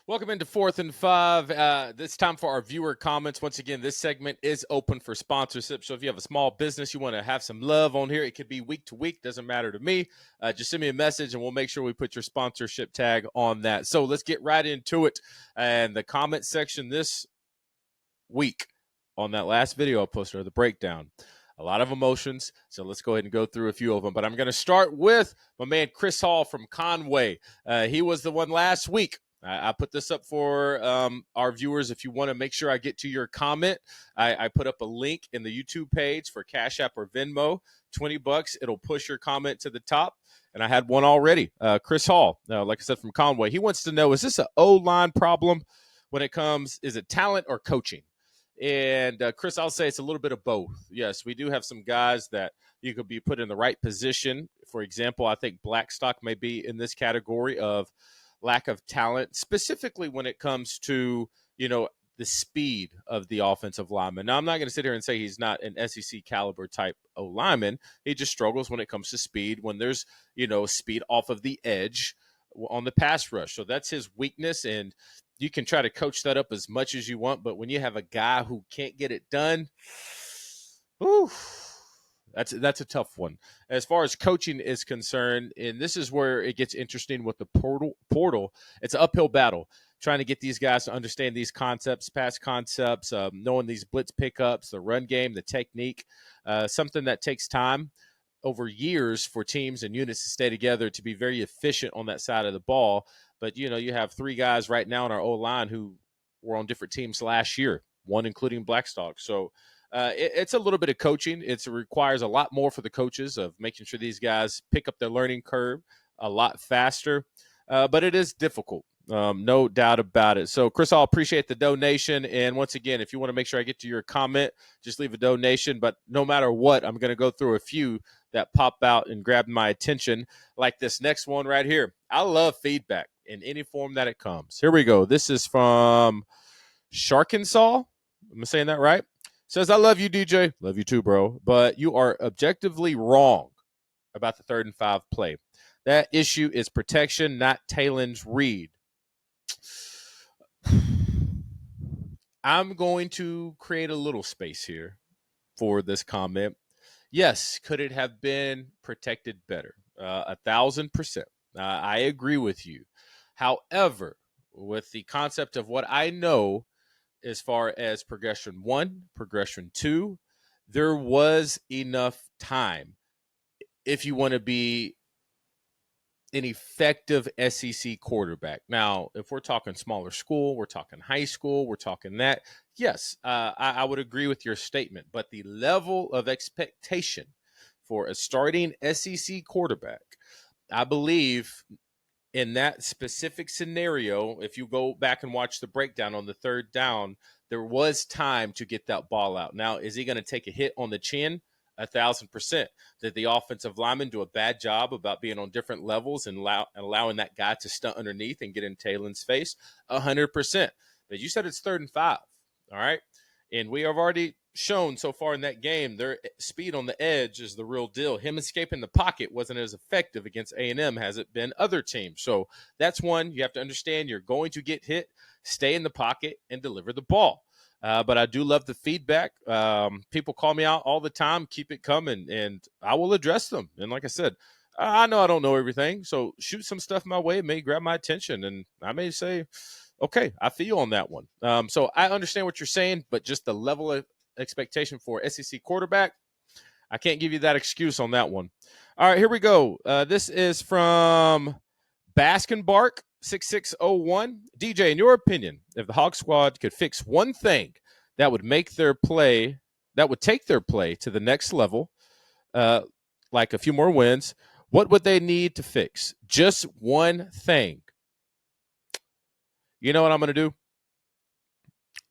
Welcome into Fourth and Five. This time for our viewer comments. Once again, this segment is open for sponsorship. So if you have a small business, you want to have some love on here, it could be week to week. Doesn't matter to me. Just send me a message and we'll make sure we put your sponsorship tag on that. So let's get right into it. And the comment section this week on that last video I posted, the breakdown. A lot of emotions. So let's go ahead and go through a few of them. But I'm going to start with my man Chris Hall from Conway. He was the one last week. I put this up for our viewers. If you want to make sure I get to your comment, I put up a link in the YouTube page for Cash App or Venmo. $20. It'll push your comment to the top. And I had one already. Chris Hall, like I said, from Conway. He wants to know, is this an O-line problem when it comes, is it talent or coaching? And Chris, I'll say it's a little bit of both. Yes, we do have some guys that you could be put in the right position. For example, I think Blackstock may be in this category of lack of talent, specifically when it comes to, the speed of the offensive lineman. Now, I'm not going to sit here and say he's not an SEC caliber type O lineman. He just struggles when it comes to speed, when there's, speed off of the edge on the pass rush. So that's his weakness. And you can try to coach that up as much as you want, but when you have a guy who can't get it done, whew, that's a tough one. As far as coaching is concerned, and this is where it gets interesting with the portal, it's an uphill battle trying to get these guys to understand these concepts, pass concepts, knowing these blitz pickups, the run game, the technique, something that takes time over years for teams and units to stay together to be very efficient on that side of the ball. But, you have three guys right now in our O-line who were on different teams last year, one including Blackstock. So it's a little bit of coaching. It requires a lot more for the coaches of making sure these guys pick up their learning curve a lot faster. But it is difficult. No doubt about it. So, Chris, I'll appreciate the donation. And once again, if you want to make sure I get to your comment, just leave a donation. But no matter what, I'm going to go through a few that pop out and grab my attention, like this next one right here. I love feedback in any form that it comes. Here we go. This is from Sharkinsaw. Am I saying that right? Says, I love you, DJ. Love you too, bro. But you are objectively wrong about the 3rd and 5 play. That issue is protection, not Taylor's read. I'm going to create a little space here for this comment. Yes, could it have been protected better? 1,000%. I agree with you. However, with the concept of what I know as far as progression 1, progression 2, there was enough time if you want to be an effective SEC quarterback. Now, if we're talking smaller school, we're talking high school, we're talking that, yes, I would agree with your statement. But the level of expectation for a starting SEC quarterback, I believe in that specific scenario, if you go back and watch the breakdown on the 3rd down, there was time to get that ball out. Now, is he going to take a hit on the chin? 1,000%. Did the offensive lineman do a bad job about being on different levels and allowing that guy to stunt underneath and get in Taylor's face? 100%. But you said it's 3rd and 5, all right? And we have already shown so far in that game, their speed on the edge is the real deal. Him escaping the pocket wasn't as effective against A&M as it been other teams. So that's one. You have to understand you're going to get hit, stay in the pocket, and deliver the ball. But I do love the feedback. People call me out all the time. Keep it coming, and I will address them. And like I said, I know I don't know everything, so shoot some stuff my way. It may grab my attention, and I may say, okay, I feel you on that one. So I understand what you're saying, but just the level of expectation for SEC quarterback, I can't give you that excuse on that one. All right, here we go. This is from Baskin Bark 6601. DJ, in your opinion, if the Hog Squad could fix one thing that would make their play, that would take their play to the next level, like a few more wins, what would they need to fix? Just one thing. You know what I'm going to do?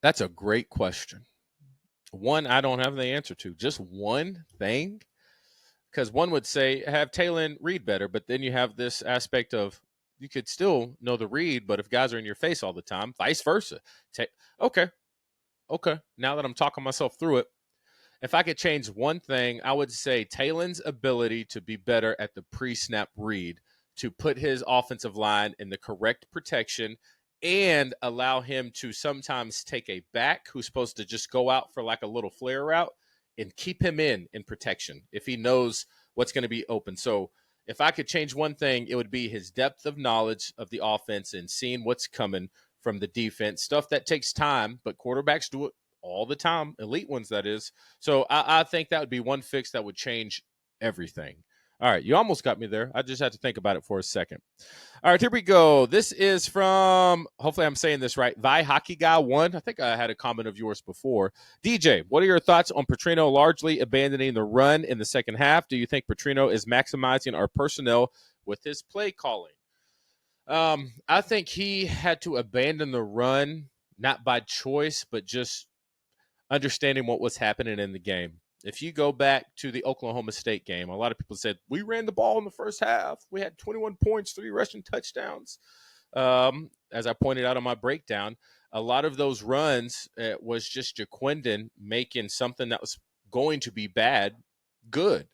That's a great question. One I don't have the answer to. Just one thing? Because one would say have Taylor read better, but then you have this aspect of you could still know the read, but if guys are in your face all the time, vice versa. Okay. Now that I'm talking myself through it, if I could change one thing, I would say Taylor's ability to be better at the pre-snap read, to put his offensive line in the correct protection and allow him to sometimes take a back who's supposed to just go out for like a little flare route and keep him in protection if he knows what's going to be open. So if I could change one thing, it would be his depth of knowledge of the offense and seeing what's coming from the defense. Stuff that takes time, but quarterbacks do it all the time, elite ones, that is. So I think that would be one fix that would change everything. All right, you almost got me there. I just had to think about it for a second. All right, here we go. This is from, hopefully I'm saying this right, Vi Hockey Guy 1. I think I had a comment of yours before. DJ, what are your thoughts on Petrino largely abandoning the run in the second half? Do you think Petrino is maximizing our personnel with his play calling? I think he had to abandon the run, not by choice, but just understanding what was happening in the game. If you go back to the Oklahoma State game, a lot of people said, we ran the ball in the first half. We had 21 points, 3 rushing touchdowns. As I pointed out on my breakdown, a lot of those runs was just Jaquindon making something that was going to be bad good.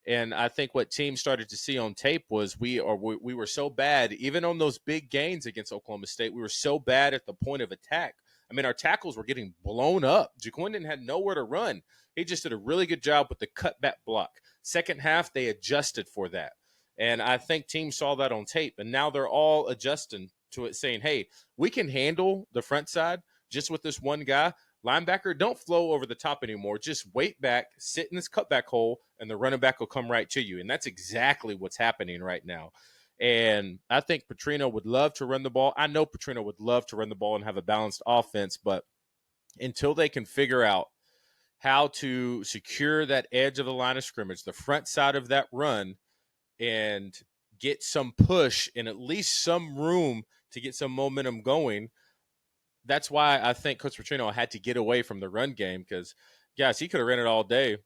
And I think what teams started to see on tape was we were so bad, even on those big gains against Oklahoma State, we were so bad at the point of attack. I mean, our tackles were getting blown up. Jaquindon had nowhere to run. He just did a really good job with the cutback block. Second half, they adjusted for that. And I think teams saw that on tape. And now they're all adjusting to it, saying, hey, we can handle the front side just with this one guy. Linebacker, don't flow over the top anymore. Just wait back, sit in this cutback hole, and the running back will come right to you. And that's exactly what's happening right now. And I think Petrino would love to run the ball. I know Petrino would love to run the ball and have a balanced offense, but until they can figure out how to secure that edge of the line of scrimmage, the front side of that run, and get some push and at least some room to get some momentum going, that's why I think Coach Petrino had to get away from the run game because, guys, he could have ran it all day,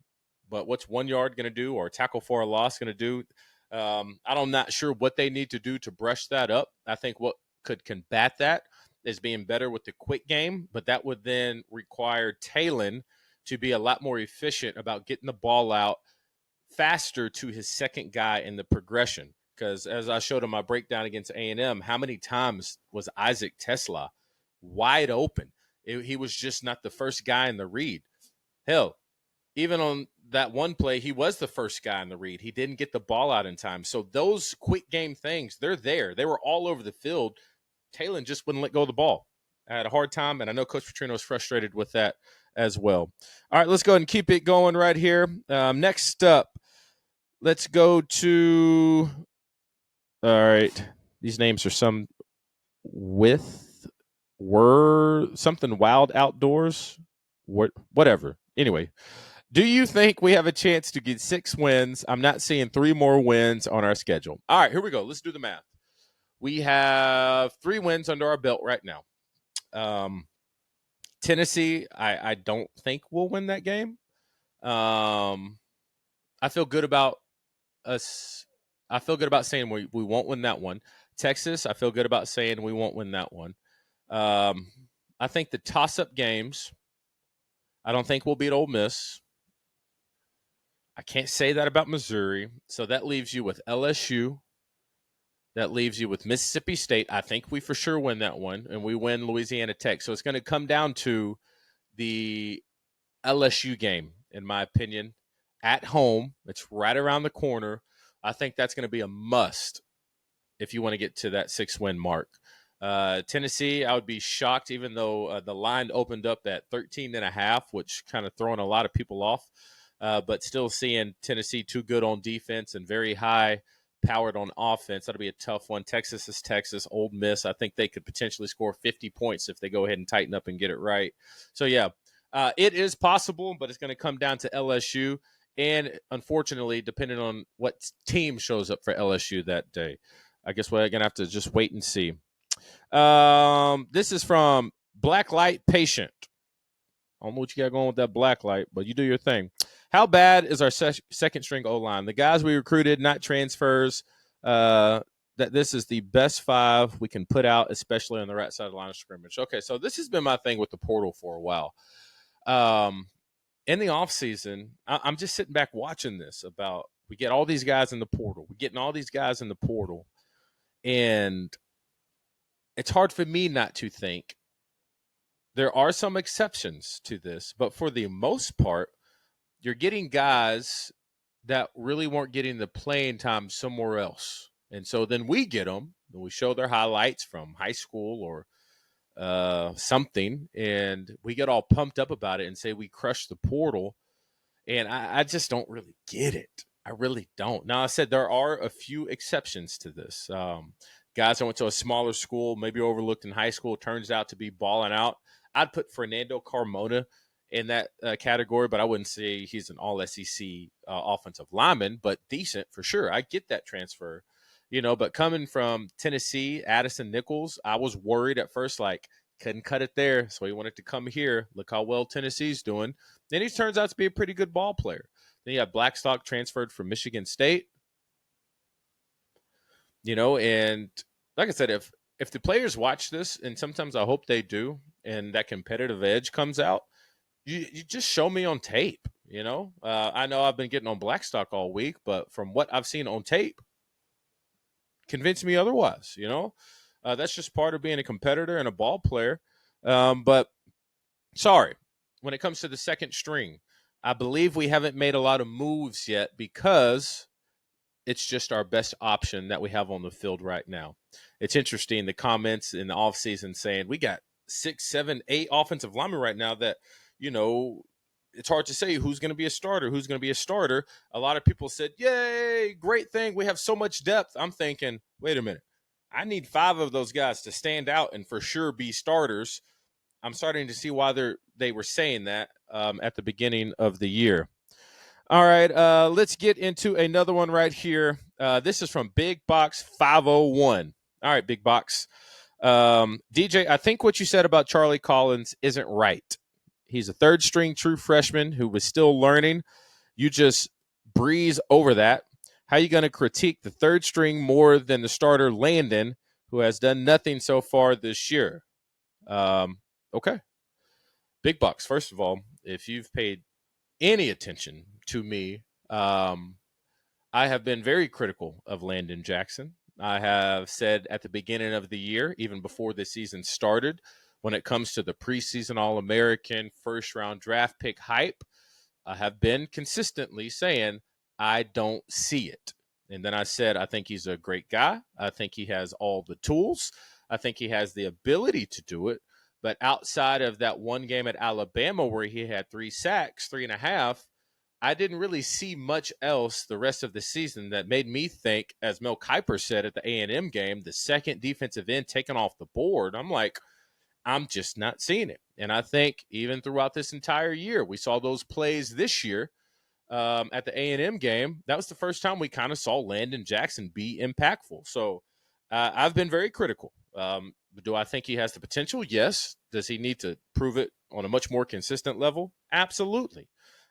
but what's 1 yard going to do or a tackle for a loss going to do? I'm not sure what they need to do to brush that up. I think what could combat that is being better with the quick game, but that would then require Talon to be a lot more efficient about getting the ball out faster to his second guy in the progression. Because as I showed in my breakdown against A&M, how many times was Isaac Tesla wide open? He was just not the first guy in the read. Hell, even on that one play, he was the first guy in the read. He didn't get the ball out in time. So those quick game things, they're there. They were all over the field. Talon just wouldn't let go of the ball. I had a hard time, and I know Coach Petrino is frustrated with that as well. All right, let's go ahead and keep it going right here. Next up, let's go to – all right, these names are some were something wild outdoors, whatever. Anyway, do you think we have a chance to get 6 wins? I'm not seeing 3 more wins on our schedule. All right, here we go. Let's do the math. We have 3 wins under our belt right now. Tennessee, I don't think we'll win that game. I feel good about us. I feel good about saying we won't win that one. Texas, I feel good about saying we won't win that one. I think the toss-up games, I don't think we'll beat Ole Miss. I can't say that about Missouri. So that leaves you with LSU. That leaves you with Mississippi State. I think we for sure win that one, and we win Louisiana Tech. So it's going to come down to the LSU game, in my opinion, at home. It's right around the corner. I think that's going to be a must if you want to get to that 6-win mark. Tennessee, I would be shocked, even though the line opened up at 13.5, which kind of throwing a lot of people off. But still seeing Tennessee too good on defense and very high powered on offense. That'll be a tough one. Texas is Texas. Ole Miss, I think they could potentially score 50 points if they go ahead and tighten up and get it right. So, yeah, it is possible, but it's going to come down to LSU. And unfortunately, depending on what team shows up for LSU that day, I guess we're going to have to just wait and see. This is from Blacklight Patient. I don't know what you got going with that Blacklight, but you do your thing. How bad is our second string O-line? The guys we recruited, not transfers, that this is the best 5 we can put out, especially on the right side of the line of scrimmage. Okay, so this has been my thing with the portal for a while. In the offseason, I'm just sitting back watching this about we get all these guys in the portal. We're getting all these guys in the portal. And it's hard for me not to think there are some exceptions to this, but for the most part, you're getting guys that really weren't getting the playing time somewhere else. And so then we get them, and we show their highlights from high school or something, and we get all pumped up about it and say we crushed the portal. And I just don't really get it. I really don't. Now, I said there are a few exceptions to this. Guys that went to a smaller school, maybe overlooked in high school, turns out to be balling out. I'd put Fernando Carmona in that category, but I wouldn't say he's an all SEC offensive lineman, but decent for sure. I get that transfer, but coming from Tennessee, Addison Nichols, I was worried at first, like, couldn't cut it there, so he wanted to come here. Look how well Tennessee's doing. Then he turns out to be a pretty good ball player. Then you have Blackstock transferred from Michigan State. And like I said, if the players watch this, and sometimes I hope they do, and that competitive edge comes out, you just show me on tape. I know I've been getting on Blackstock all week, but from what I've seen on tape, convince me otherwise. That's just part of being a competitor and a ball player. But sorry, when it comes to the second string, I believe we haven't made a lot of moves yet because it's just our best option that we have on the field right now. It's interesting, the comments in the offseason saying we got 6, 7, 8 offensive linemen right now that, it's hard to say who's going to be a starter, who's going to be a starter. A lot of people said, yay, great thing. We have so much depth. I'm thinking, wait a minute. I need 5 of those guys to stand out and for sure be starters. I'm starting to see why they were saying that at the beginning of the year. All right, let's get into another one right here. This is from Big Box 501. All right, Big Box. DJ, I think what you said about Charlie Collins isn't right. He's a third-string true freshman who was still learning. You just breeze over that. How are you going to critique the third string more than the starter Landon, who has done nothing so far this year? Okay. Big Bucks, first of all, if you've paid any attention to me, I have been very critical of Landon Jackson. I have said at the beginning of the year, even before the season started, when it comes to the preseason All-American first-round draft pick hype, I have been consistently saying I don't see it. And then I said I think he's a great guy. I think he has all the tools. I think he has the ability to do it. But outside of that one game at Alabama where he had 3 sacks, 3.5, I didn't really see much else the rest of the season that made me think, as Mel Kiper said at the A&M game, the second defensive end taken off the board. I'm like, I'm just not seeing it. And I think even throughout this entire year, we saw those plays this year at the A&M game. That was the first time we kind of saw Landon Jackson be impactful. So I've been very critical. Do I think he has the potential? Yes. Does he need to prove it on a much more consistent level? Absolutely.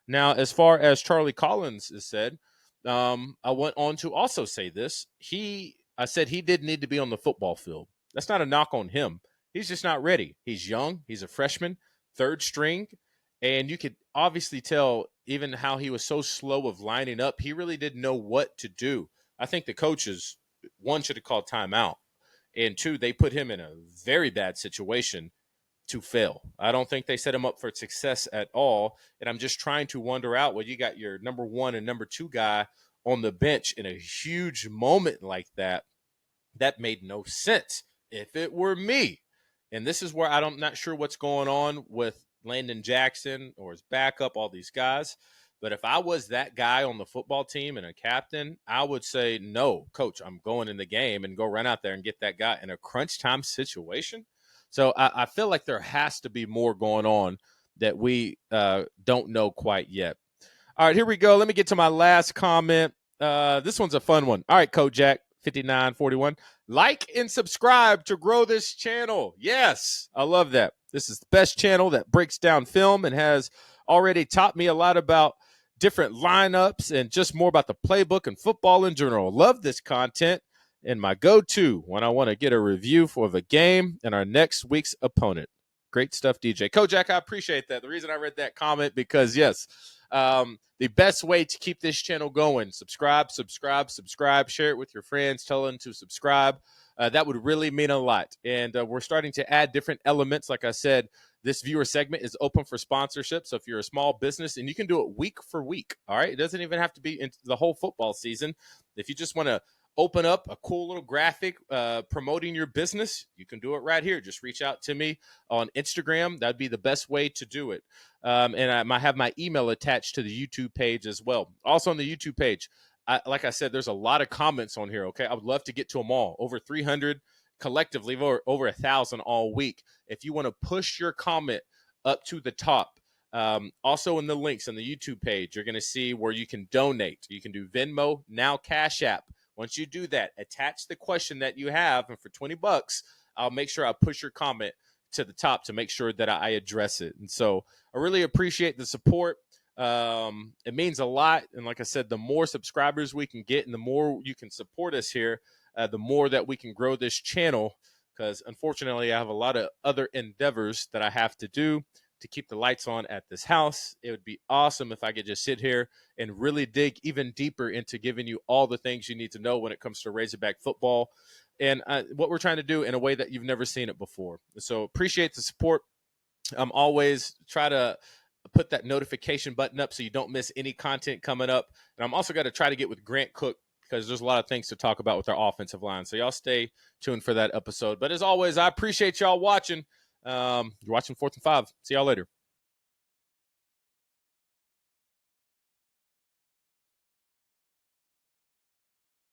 Now, as far as Charlie Collins is said, I went on to also say this. I said he did need to be on the football field. That's not a knock on him. He's just not ready. He's young. He's a freshman, third string. And you could obviously tell even how he was so slow of lining up. He really didn't know what to do. I think the coaches, 1, should have called timeout. And 2, they put him in a very bad situation to fail. I don't think they set him up for success at all. And I'm just trying to wonder out, you got your number 1 and number 2 guy on the bench in a huge moment like that. That made no sense if it were me. And this is where I'm not sure what's going on with Landon Jackson or his backup, all these guys. But if I was that guy on the football team and a captain, I would say, no, coach, I'm going in the game and go run out there and get that guy in a crunch time situation. So I feel like there has to be more going on that we don't know quite yet. All right, here we go. Let me get to my last comment. This one's a fun one. All right, Kojak 5941. Like and subscribe to grow this channel. Yes, I love that. This is the best channel that breaks down film and has already taught me a lot about different lineups and just more about the playbook and football in general. Love this content and my go-to when I want to get a review for the game and our next week's opponent. Great stuff, DJ. Kojak, I appreciate that. The reason I read that comment because, yes, the best way to keep this channel going, subscribe, share it with your friends, tell them to subscribe. that would really mean a lot. And we're starting to add different elements. Like I said, this viewer segment is open for sponsorship. So if you're a small business, and you can do it week for week, all right? It doesn't even have to be in the whole football season. If you just want to open up a cool little graphic promoting your business, you can do it right here. Just reach out to me on Instagram. That'd be the best way to do it. And I might have my email attached to the YouTube page as well. Also on the YouTube page, like I said, there's a lot of comments on here. Okay, I would love to get to them all. Over 300 collectively, over 1,000 all week. If you want to push your comment up to the top, also in the links on the YouTube page, you're going to see where you can donate. You can do Venmo, now Cash App. Once you do that, attach the question that you have, and for $20, I'll make sure I push your comment to the top to make sure that I address it. And so I really appreciate the support. It means a lot. And like I said, the more subscribers we can get and the more you can support us here, the more that we can grow this channel. Because unfortunately, I have a lot of other endeavors that I have to do to keep the lights on at this house. It would be awesome if I could just sit here and really dig even deeper into giving you all the things you need to know when it comes to Razorback football and what we're trying to do in a way that you've never seen it before. So appreciate the support. I'm always try to put that notification button up so you don't miss any content coming up. And I'm also going to try to get with Grant Cook because there's a lot of things to talk about with our offensive line. So y'all stay tuned for that episode. But as always, I appreciate y'all watching. You're watching 4th and 5. See y'all later.